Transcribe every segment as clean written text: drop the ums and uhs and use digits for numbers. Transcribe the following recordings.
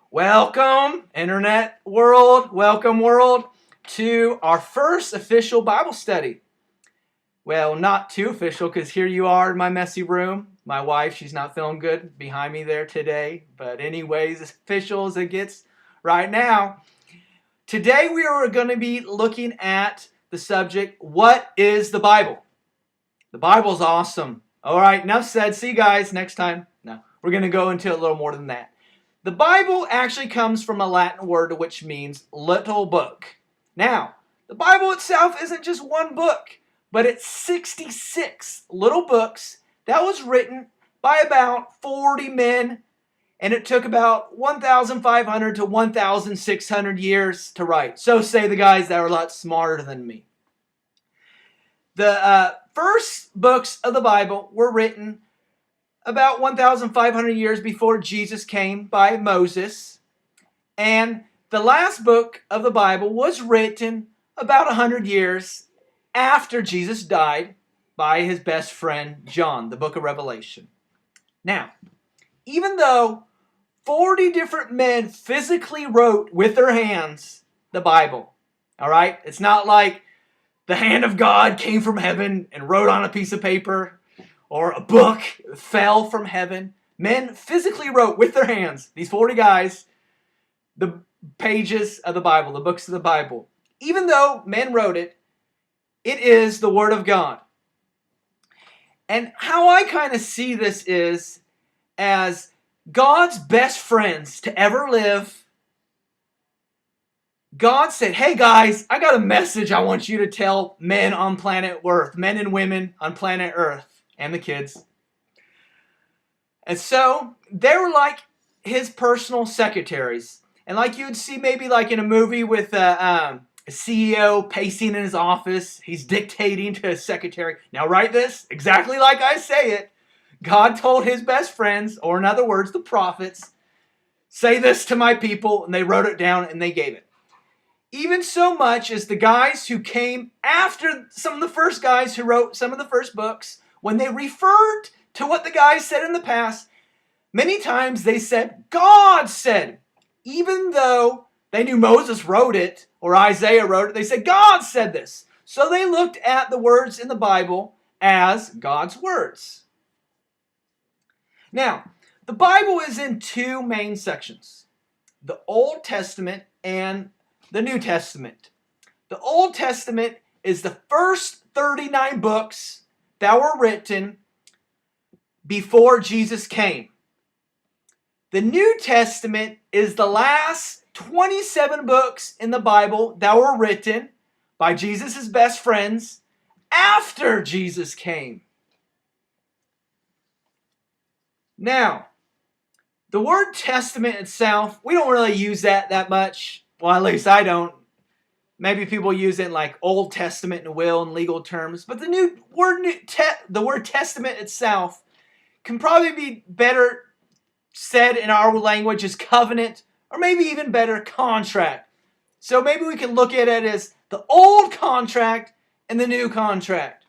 Welcome, Internet world, welcome world, to our first official Bible study. Well, not too official because here you are in my messy room. My wife, she's not feeling good behind me there today. But anyways, as official as it gets right now. Today we are going to be looking at the subject, what is the Bible? The Bible's awesome. All right, enough said. See you guys next time. No, we're going to go into a little more than that. The Bible actually comes from a Latin word which means little book. Now, the Bible itself isn't just one book, but it's 66 little books that was written by about 40 men, and it took about 1,500 to 1,600 years to write. So say the guys that are a lot smarter than me. The first books of the Bible were written about 1,500 years before Jesus came by Moses. And the last book of the Bible was written about 100 years after Jesus died by his best friend John, the book of Revelation. Now, even though 40 different men physically wrote with their hands the Bible, all right? It's not like the hand of God came from heaven and wrote on a piece of paper, or a book fell from heaven. Men physically wrote with their hands, these 40 guys, the pages of the Bible, the books of the Bible. Even though men wrote it, it is the Word of God. And how I kind of see this is as God's best friends to ever live. God said, hey guys, I got a message I want you to tell men on planet Earth, men and women on planet Earth. And the kids. And so they were like his personal secretaries. And like you would see maybe like in a movie with a CEO pacing in his office. He's dictating to his secretary. Now write this exactly like I say it. God told his best friends, or in other words, the prophets, say this to my people. And they wrote it down and they gave it. Even so much as the guys who came after some of the first guys who wrote some of the first books, when they referred to what the guys said in the past, many times they said, God said. Even though they knew Moses wrote it or Isaiah wrote it, they said, God said this. So they looked at the words in the Bible as God's words. Now, the Bible is in two main sections, the Old Testament and the New Testament. The Old Testament is the first 39 books that were written before Jesus came. The New Testament is the last 27 books in the Bible that were written by Jesus' best friends after Jesus came. Now, the word testament itself, we don't really use that much. Well, at least I don't. Maybe people use it in like Old Testament and will and legal terms. But the word testament itself can probably be better said in our language as covenant, or maybe even better, contract. So maybe we can look at it as the old contract and the new contract.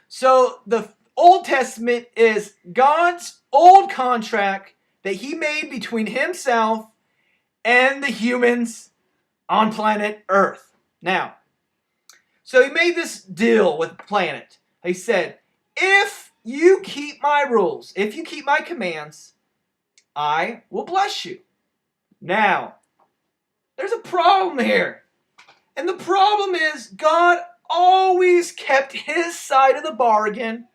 So the Old Testament is God's old contract that he made between himself and the humans on planet Earth. Now, so he made this deal with the planet. He said, if you keep my rules, if you keep my commands, I will bless you. Now, there's a problem here. And the problem is God always kept his side of the bargain,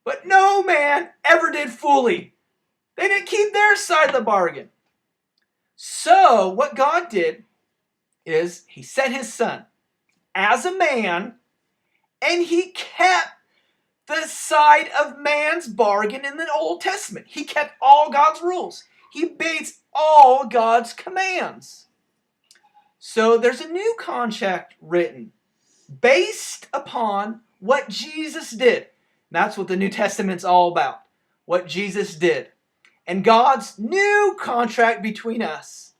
but no man ever did fully. They didn't keep their side of the bargain. So what God did is he sent his son as a man, and he kept the side of man's bargain in the Old Testament. He kept all God's rules. He obeys all God's commands. So there's a new contract written based upon what Jesus did. That's what the New Testament's all about. What Jesus did. And God's new contract between us.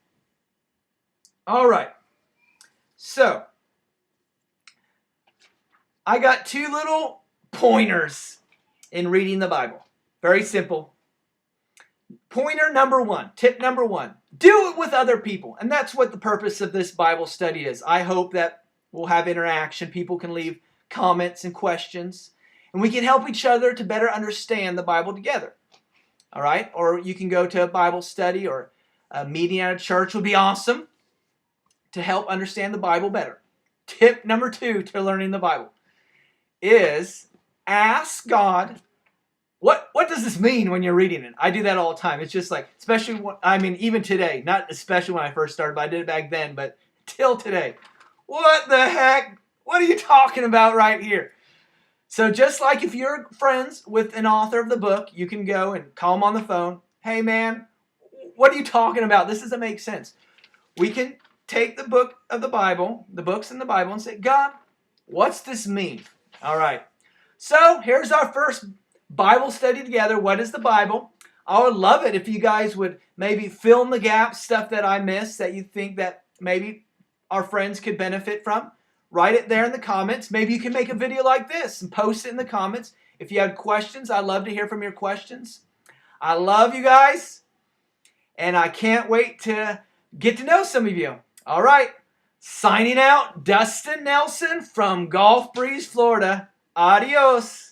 All right. So, I got two little pointers in reading the Bible. Very simple. Pointer number one, tip number one, do it with other people. And that's what the purpose of this Bible study is. I hope that we'll have interaction. People can leave comments and questions, and we can help each other to better understand the Bible together. All right? Or you can go to a Bible study or a meeting at a church would be awesome to help understand the Bible better. Tip number two to learning the Bible is ask God, what does this mean when you're reading it? I do that all the time. It's just like, especially when, even today, not especially when I first started, but I did it back then, but till today. What the heck? What are you talking about right here? So just like if you're friends with an author of the book, you can go and call them on the phone. Hey man, what are you talking about? This doesn't make sense. We can take the book of the Bible, the books in the Bible, and say, God, what's this mean? All right. So here's our first Bible study together. What is the Bible? I would love it if you guys would maybe fill in the gaps, stuff that I missed that you think that maybe our friends could benefit from. Write it there in the comments. Maybe you can make a video like this and post it in the comments. If you have questions, I'd love to hear from your questions. I love you guys, and I can't wait to get to know some of you. All right. Signing out, Dustin Nelson from Gulf Breeze, Florida. Adios.